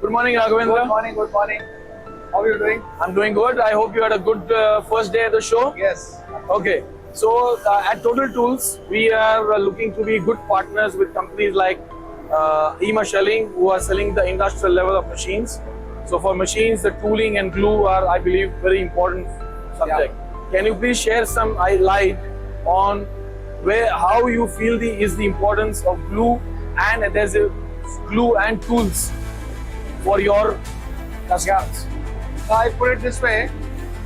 Good morning, Raghavendra. Good morning, good morning. How are you doing? I'm doing good. I hope you had a good first day at the show. Yes. Okay. So at Total Tools, we are looking to be good partners with companies like IMA Schelling, who are selling the industrial level of machines. So for machines, the tooling and glue are, I believe, very important subject. Can you please share some light on how you feel is the importance of glue and adhesive, glue and tools for your customers? So I put it this way,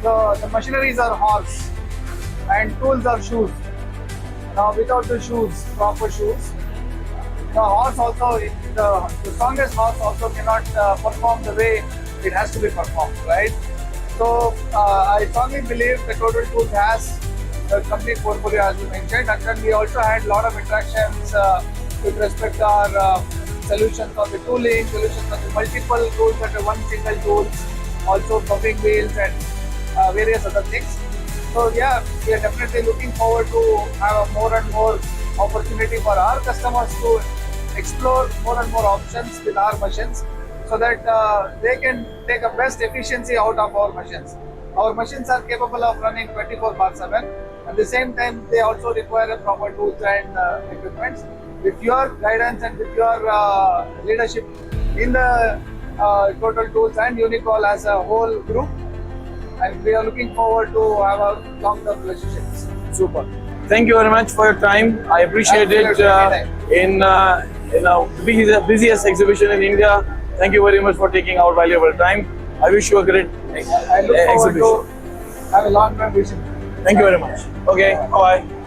the machineries are horse and tools are shoes. Now without the shoes, proper shoes, the horse also, the strongest horse also cannot perform the way it has to be performed, right? So I strongly believe the Total Tools has the complete portfolio as you mentioned, and then we also had a lot of interactions with respect to our solutions on the tooling, solutions on the multiple tools under one single tool, also bumping wheels and various other things. So yeah, we are definitely looking forward to have a more and more opportunity for our customers to explore more and more options with our machines, so that they can take a best efficiency out of our machines. Our machines are capable of running 24/7. At the same time, they also require a proper tools and equipment. With your guidance and with your leadership in the Total Tools and Unicall as a whole group, and we are looking forward to have a long-term relationships. Super. Thank you very much for your time. I appreciate it in a busiest exhibition in India. Thank you very much for taking our valuable time. I wish you a great I look forward exhibition. to have a long-term vision. Thank you very much. Okay, bye-bye.